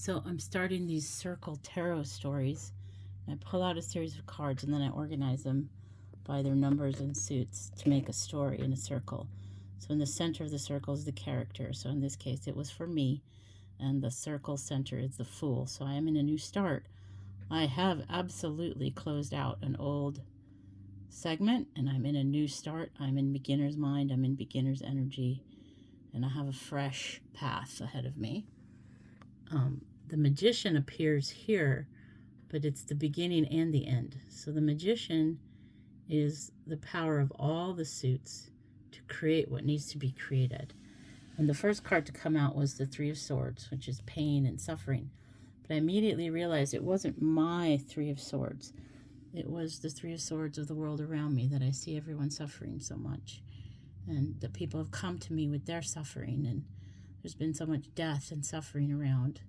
So I'm starting these circle tarot stories. I pull out a series of cards and then I organize them by their numbers and suits to make a story in a circle. So in the center of the circle is the character. So in this case, it was for me. And the circle center is the Fool. So I am in a new start. I have absolutely closed out an old segment and I'm in a new start. I'm in beginner's mind. I'm in beginner's energy. And I have a fresh path ahead of me. The Magician appears here, but it's the beginning and the end. So the Magician is the power of all the suits to create what needs to be created. And the first card to come out was the Three of Swords, which is pain and suffering. But I immediately realized it wasn't my Three of Swords. It was the Three of Swords of the world around me, that I see everyone suffering so much. And that people have come to me with their suffering, and there's been so much death and suffering around,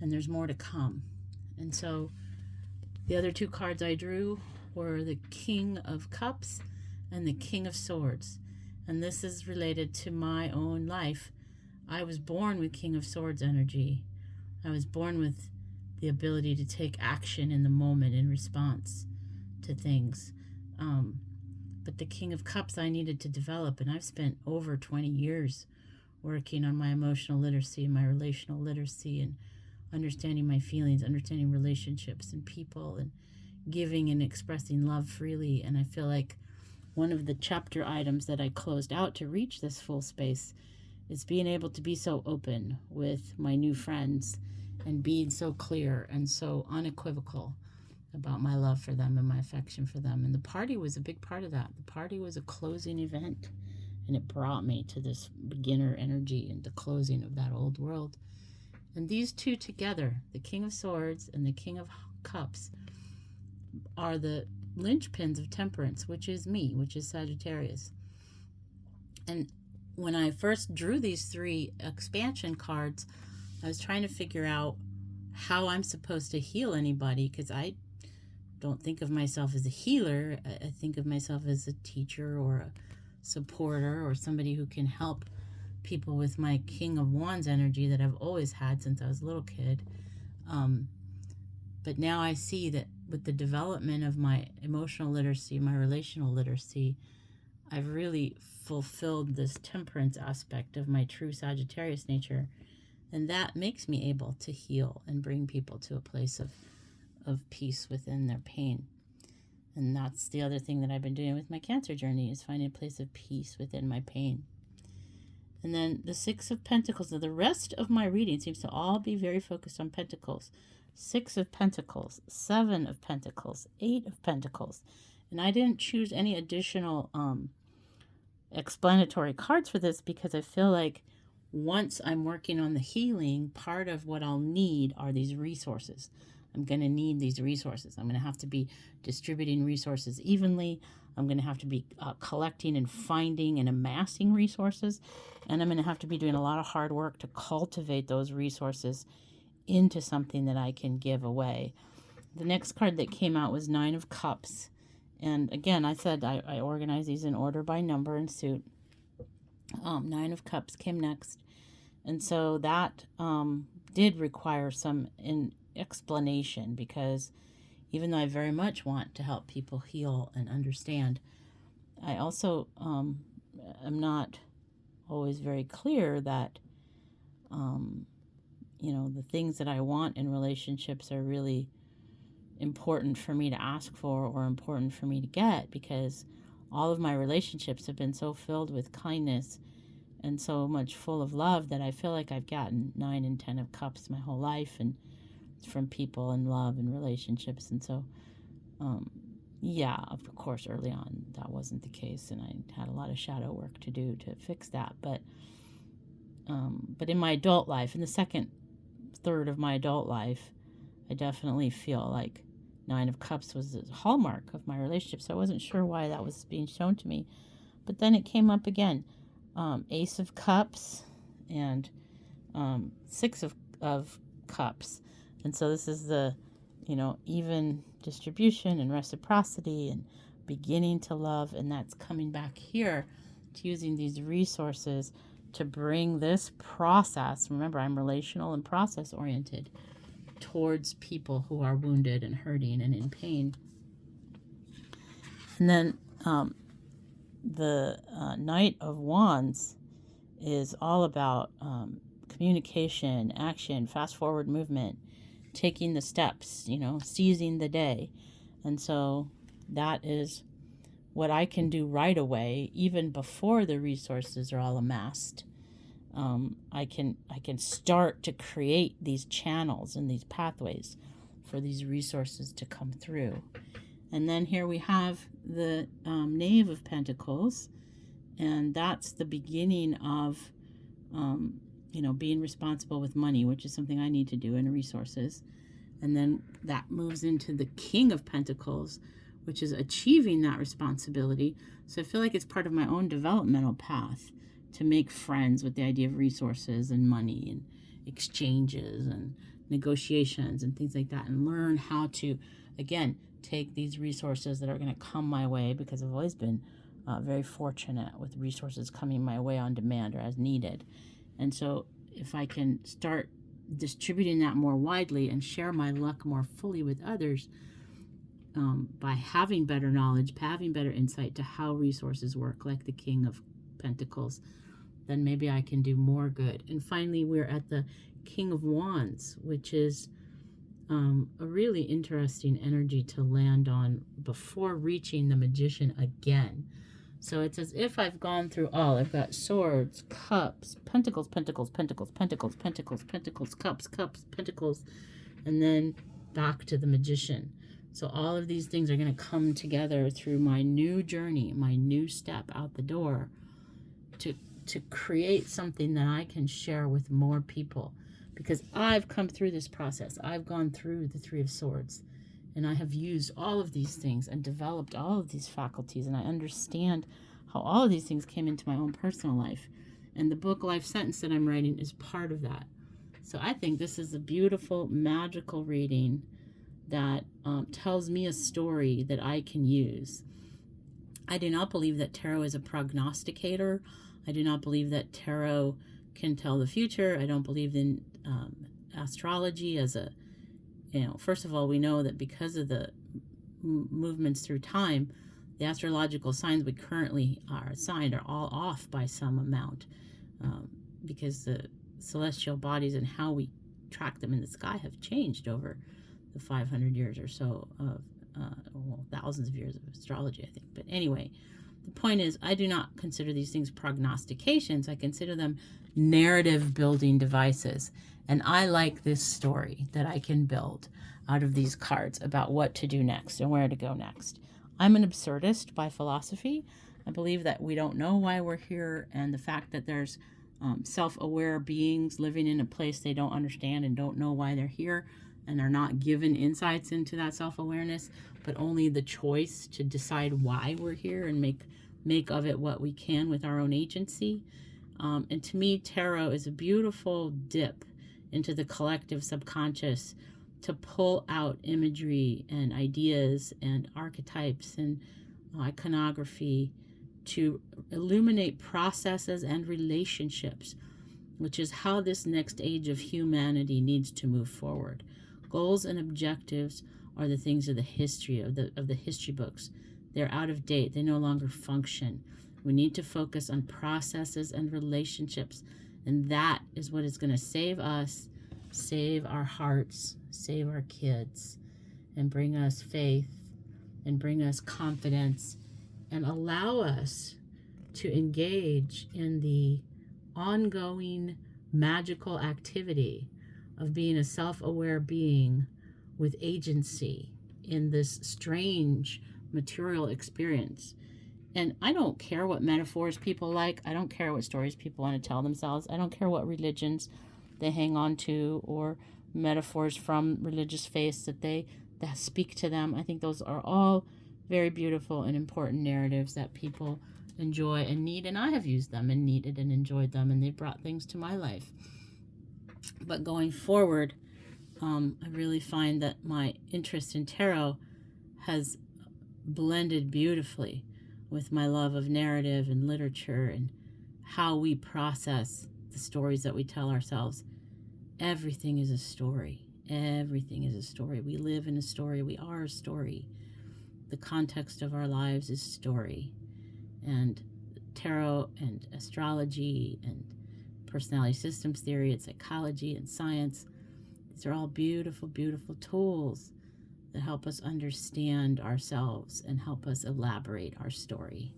and there's more to come. And so the other two cards I drew were the King of Cups and the King of Swords. And this is related to my own life. I was born with King of Swords energy. I was born with the ability to take action in the moment in response to things. But the King of Cups I needed to develop, and I've spent over 20 years working on my emotional literacy and my relational literacy and understanding my feelings, understanding relationships and people, and giving and expressing love freely. And I feel like one of the chapter items that I closed out to reach this full space is being able to be so open with my new friends and being so clear and so unequivocal about my love for them and my affection for them. And the party was a big part of that. The party was a closing event, and it brought me to this beginner energy and the closing of that old world. And these two together, the King of Swords and the King of Cups, are the linchpins of temperance, which is me, which is Sagittarius. And when I first drew these three expansion cards, I was trying to figure out how I'm supposed to heal anybody, because I don't think of myself as a healer. I think of myself as a teacher or a supporter or somebody who can help people with my King of Wands energy that I've always had since I was a little kid. But now I see that with the development of my emotional literacy, my relational literacy, I've really fulfilled this temperance aspect of my true Sagittarius nature. And that makes me able to heal and bring people to a place of peace within their pain. And that's the other thing that I've been doing with my Cancer journey, is finding a place of peace within my pain. And then the Six of Pentacles. So the rest of my reading seems to all be very focused on Pentacles. Six of Pentacles, Seven of Pentacles, Eight of Pentacles. And I didn't choose any additional explanatory cards for this, because I feel like once I'm working on the healing, part of what I'll need are these resources. I'm going to need these resources. I'm going to have to be distributing resources evenly. I'm going to have to be collecting and finding and amassing resources. And I'm going to have to be doing a lot of hard work to cultivate those resources into something that I can give away. The next card that came out was Nine of Cups. And again, I said I organize these in order by number and suit. Nine of Cups came next. And so that did require some explanation, because even though I very much want to help people heal and understand, I also am not always very clear that the things that I want in relationships are really important for me to ask for or important for me to get, because all of my relationships have been so filled with kindness and so much full of love that I feel like I've gotten 9 and 10 of Cups my whole life, and from people and love and relationships. And so of course early on that wasn't the case, and I had a lot of shadow work to do to fix that. But in my adult life, in the second third of my adult life, I definitely feel like Nine of Cups was a hallmark of my relationship. So I wasn't sure why that was being shown to me, but then it came up again. Ace of Cups and Six of Cups. And so this is the, even distribution and reciprocity and beginning to love. And that's coming back here to using these resources to bring this process, remember I'm relational and process oriented, towards people who are wounded and hurting and in pain. And then the Knight of Wands is all about communication, action, fast forward movement, taking the steps, seizing the day. And so that is what I can do right away, even before the resources are all amassed. I can start to create these channels and these pathways for these resources to come through. And then here we have the Knave of Pentacles, and that's the beginning of being responsible with money, which is something I need to do in resources. And then that moves into the King of Pentacles, which is achieving that responsibility. So I feel like it's part of my own developmental path to make friends with the idea of resources and money and exchanges and negotiations and things like that, and learn how to, again, take these resources that are going to come my way, because I've always been very fortunate with resources coming my way on demand or as needed. And so if I can start distributing that more widely and share my luck more fully with others, by having better knowledge, having better insight to how resources work, like the King of Pentacles, then maybe I can do more good. And finally, we're at the King of Wands, which is a really interesting energy to land on before reaching the Magician again. So it's as if I've gone through all. I've got swords, cups, pentacles, pentacles, pentacles, pentacles, pentacles, pentacles, cups, cups, pentacles, and then back to the Magician. So all of these things are going to come together through my new journey, my new step out the door, to create something that I can share with more people. Because I've come through this process. I've gone through the Three of Swords, and I have used all of these things and developed all of these faculties, and I understand how all of these things came into my own personal life. And the book Life Sentence that I'm writing is part of that. So I think this is a beautiful, magical reading that tells me a story that I can use. I do not believe that tarot is a prognosticator. I do not believe that tarot can tell the future. I don't believe in astrology as a, first of all, we know that because of the movements through time, the astrological signs we currently are assigned are all off by some amount, because the celestial bodies and how we track them in the sky have changed over the 500 years or so of, thousands of years of astrology, I think. But anyway, the point is, I do not consider these things prognostications. I consider them narrative building devices. And I like this story that I can build out of these cards about what to do next and where to go next. I'm an absurdist by philosophy. I believe that we don't know why we're here, and the fact that there's self-aware beings living in a place they don't understand and don't know why they're here, and are not given insights into that self-awareness, but only the choice to decide why we're here and make of it what we can with our own agency. And to me, tarot is a beautiful dip into the collective subconscious to pull out imagery and ideas and archetypes and iconography to illuminate processes and relationships, which is how this next age of humanity needs to move forward. Goals and objectives are the things of the history of the history books. They're out of date. They no longer function. We need to focus on processes and relationships, and that is what is going to save us, save our hearts, save our kids, and bring us faith, and bring us confidence, and allow us to engage in the ongoing magical activity of being a self-aware being with agency in this strange material experience. And I don't care what metaphors people like. I don't care what stories people want to tell themselves. I don't care what religions they hang on to, or metaphors from religious faiths that speak to them. I think those are all very beautiful and important narratives that people enjoy and need, and I have used them and needed and enjoyed them, and they've brought things to my life. But going forward, I really find that my interest in tarot has blended beautifully with my love of narrative and literature and how we process the stories that we tell ourselves. Everything is a story. Everything is a story. We live in a story. We are a story. The context of our lives is story. And tarot and astrology and personality systems theory and psychology and science, these are all beautiful, beautiful tools that help us understand ourselves and help us elaborate our story.